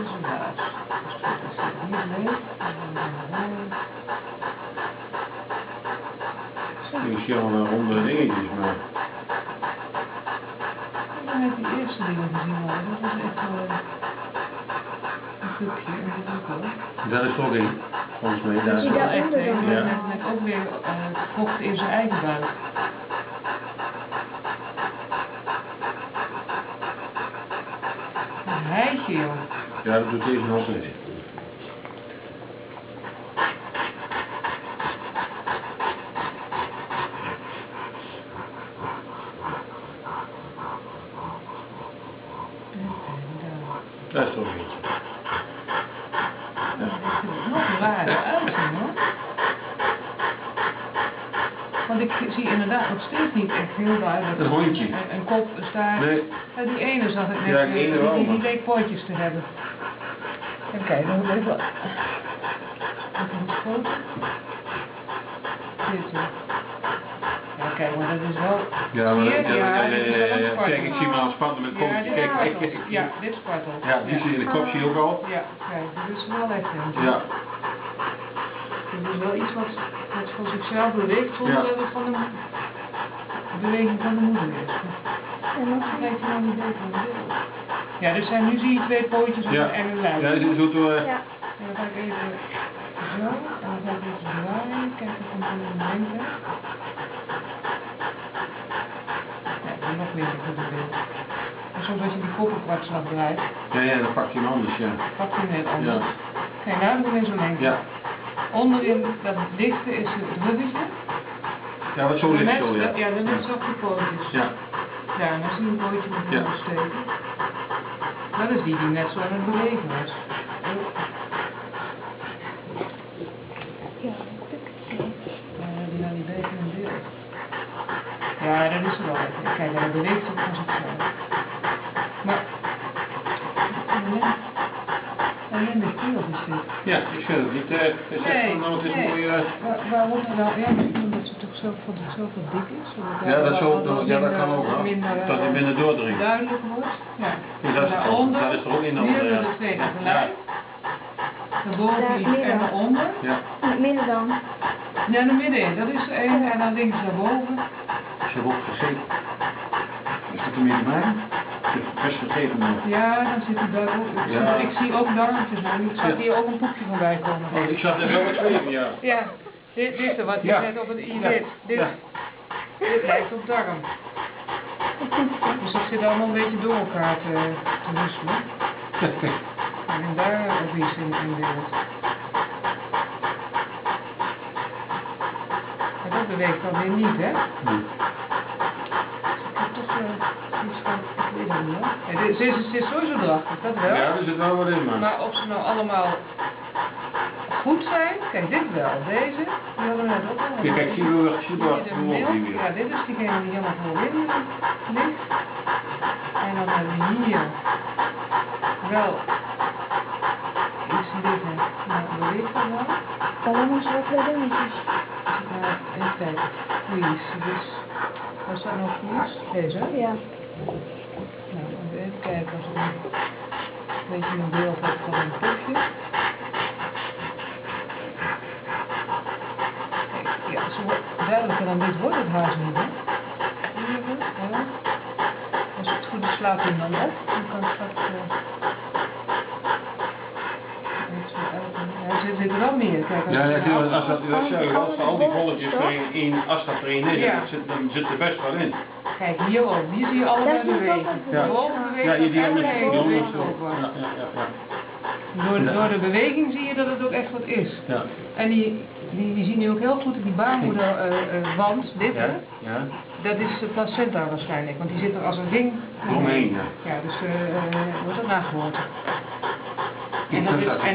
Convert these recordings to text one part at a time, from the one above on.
is een baas. Dus dat is niet leeg. Ik zie al ronde dingetjes, maar... Dan heb je die eerste dingen gezien, maar dat was echt een pupje en dit ook wel. Dat is toch in, volgens mij. Dat is wel echt een, ja. met ook weer vocht in zijn eigen buik. Een heitje, joh. Ja, dat doet deze nog niet. Dat is toch iets. Ja. Nog raar uitzien, hoor. Want ik zie inderdaad nog steeds niet echt heel duidelijk een hondje. Een kop, een staart. Nee. Ja, die ene zag ik net, Ja, die ene wel, die leek pootjes te hebben. Even kijken, hoe even een foto. Dit, ja, kijk, maar dat is wel... Ja, maar hier, ja. Kijk, ik zie hem al spatten met kopjes. Ja, Kijk. Ja, dit spartelt. Ja, die zie je in de kop zie je ook al. Ja, kijk, dit is wel echt eentje. Ja. Dit is wel iets wat voor zichzelf beweegt zonder dat het van de beweging van de moeder is. En dan kijk je nou niet beter naar de beeld. Ja, dus zijn, nu zie je twee pootjes en een lijf. Ja, dit is zo door... Ja. En dan ga ik even zo, en dan ga ik even draaien, kijken of ik een moment heb. Ja, nog meer voor de beeld. En soms als je die kop op kwartslag draait. Ja, dan pakt hij hem anders, ja. Pakt hij net anders. Kijk, nou doen we weer zo'n lengte. Ja. Onderin dat dichte is het ruggetje. Ja, wat zo ligt zo, ja. Ja, dan is het ook de pootjes. Ja. Ja, en dan zie je een pootje met een steken. Dat is die net zo aan het bewegen was. Ja, die beter in beeld. Ja, dat is er wel even. Kijk, hij beweegt ook van zichzelf. Maar, alleen de keel is dit. Ja, ik vind het niet, het is echt nou, het is een mooie... Waarom nou? Ja, misschien omdat ze toch zoveel dik is. Ja, dat kan ook, hoor. Dat het minder doordringt. Duidelijk wordt. Ja. Dat is er ook in de onder, hier de twee tegelijk. Daarboven iets en daaronder. Ja. In het midden dan? Ja, in het midden. Dat is er één en dan links daarboven. Is er ook gezeten? Is dat er meer bij? Best vergeven nog. Ja, dan zit hij daar ook. Ja. Ik zie ook darmpjes, maar nu gaat hier ook een poepje voorbij komen. Oh, ik zag er wel wat zweven, ja. Ja, dit is wat je net op het i dit lijkt op darm. Dus dat zit allemaal een beetje door elkaar te wisselen. En daar ook iets in beeld. Maar dat beweegt dan weer niet, hè? Nee. Ik heb toch iets van, ik weet het niet, hoor. Ja, ze is sowieso drachtig, dat wel. Ja, er zit wel wat in, man. Maar of ze nou allemaal goed zijn, kijk dit wel, deze, die hadden we net ook al. Ja, kijk, zie je wel weer. Ja, dit is diegene die helemaal voorin ligt. En dan hebben we hier wel iets liggen, maar beweegt dat wel. Alleen maar wat dingetjes. Even kijken, please, dus, was dat nog please? Deze, hè? Ja. Nou, even kijken als ik een beetje een beeld heb van een popje. Ja, zo duidelijker dan dit wordt het haast niet, hè? Als het goed is, slaat hij dan op. Dan kan straks... er zitten wel meer. Kijk, als al die bolletjes in, als dat erin is, dan zit er best wel in. Kijk, hier ook. Hier zie je allemaal bewegen. Ja, die hebben beweegt ook wat. Door de beweging zie je dat het ook echt wat is. Ja. En die zien nu ook heel goed in die baarmoederwand, dit hè? Ja. Dat is de placenta waarschijnlijk, want die zit er als een ring omheen. Ja, dus wordt dat nageboorte. En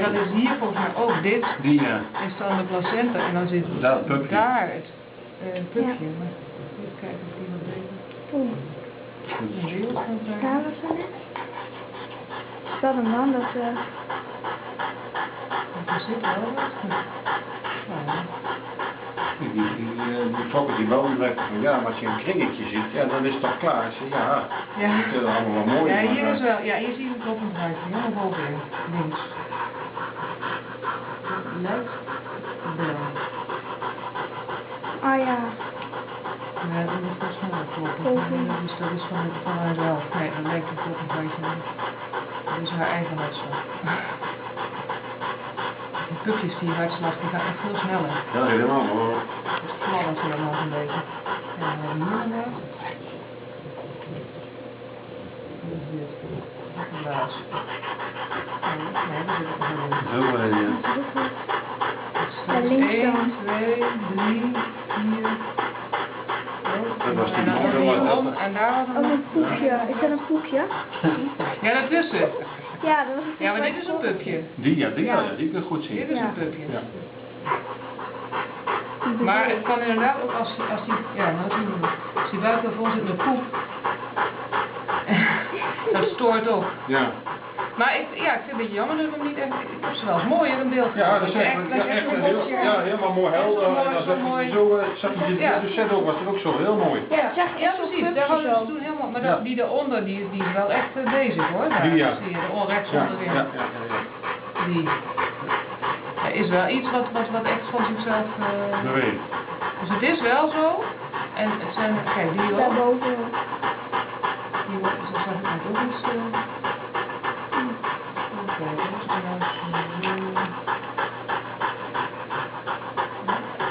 dat is hier volgens mij ook dit, is dan de placenta en dan zit daar het pupje. Maar even kijken of die wat beter. Een beeld van zijn. Daar was ze net. Stel hem dan dat... Er zit wel wat. die fokkers die wonen direct van ja, maar als je een kringetje ziet, ja, dan is het toch klaar. Ik zeg, ja, Ja. dat is allemaal wel mooi. Ja, maar, hier is wel, ja, hier zie je het op een draadje, helemaal bovenin, links. Lijkt wel. Ah ja. Nee, dat moet volgens mij wel kloppen. Dat is van haarzelf. Nee, dat lijkt het op een draadje. Dat is haar eigen hartslag. Die pupjes die hartslag, die gaat echt veel sneller. Ja, helemaal hoor. Het fladdert hier nog een beetje. Ja, dan hebben we hier inderdaad. Wat is dit? Een baas. Nee, dat zit er nog in. Zo wel, ja. Ja, links 1, dan. 2, 3, 4. Dat was die En dan motor, die was om dat? en daar was Oh, een poepje. Is dat een poepje? Ja, dat is het. Ja, dat was het. Ja, maar dit is een pupje. Die kun je goed zien. Dit is Ja. een pupje. Ja. Maar het kan inderdaad ook als die, ja, nou zien we het. Als die buik vol zit met poep. Dat stoort ook. Ja. Maar ik vind het een beetje jammer dat we hem niet echt, ik heb ze wel eens mooi in een beeld. Ja, dat is echt, helemaal mooi helder. En dan zet je zo, zet je de set ook, was het ook zo heel mooi. Ja, zeg Ja, precies, daar hadden we het toen helemaal, maar dat, die daaronder, die is wel echt bezig hoor. Daar, Die, ja. zie je, de rechts Ja, onderin. ja. Die. Er is wel iets wat echt van zichzelf... Dat weet ik. Dus het is wel zo. En het zijn, kijk, die ook. daarboven. Die wordt, zo zag ik net ook eens.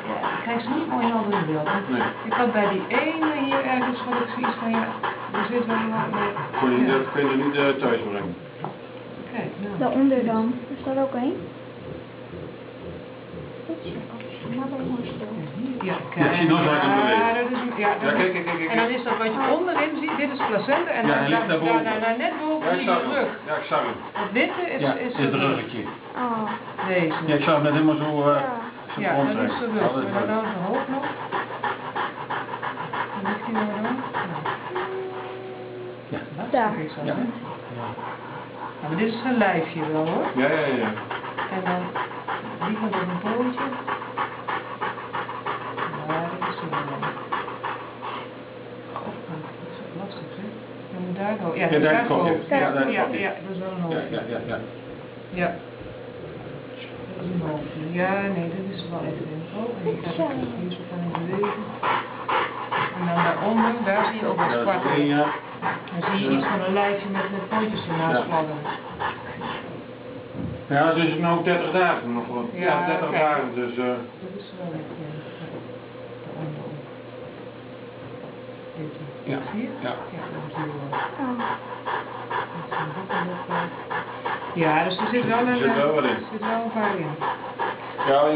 Ja, ik krijg ze niet mooi helder in beeld. Nee. Ik had bij die ene hier ergens wat ik zoiets van, ja, er zit wel wat mee. Dat kun je niet thuis brengen. Kijk, nou. Daaronder dan. Is dat ook één? Maar ben ik maar stil. Ja, Ja, ik zie nog uit een beweging. dat is een, ja, dat Ja, is- kijk. En dan is dat wat je onderin ziet, dit is placenta en Ja, dan hij ligt daar daarboven. net boven Ja, ik zie zag je de hem. rug. Ja, ik zag hem. Het witte is, Ja, is is de het rug. ruggetje. Oh. Deze. Ja, ik zag hem net helemaal zo Ja, dat rondtrekken. is de rug. En dan de hoofd nog. En ligt die nou dan? Ja. Dat Daar. is zo, Ja. hè? Ja, maar dit is zijn lijfje wel hoor. Ja. En dan die komt op een pootje. Ja, dit is de wel. Oh, dat is ook lastig hè. Je moet daar go. Ja, Ja, daar go. komt je. Ja, daar Ja, komt je. ja, dat is wel een hoofdje. Ja. Ja. Dat is een hoofdje. Ja, nee, dit is wel echt een. Oh, en ik ga het hier zo van in bewegen. En dan daaronder, daar zie je ook wat Dat zwart. is één, ja. Dan zie je iets van een lijfje met pootjes ernaast Ja. fladderen. Ja, dus het nou 30 dagen nog wat. Ja, Ja, 30 kijk. dagen, dus Dat is wel echt daaronder ook. Dit. Ja. Zie je? Ja. Ja, dat zie je wel. Oh. Dat is een boek en dat, ja, dus er zit wel een, Er zit wel wat in. er zit wel een paar in. ja,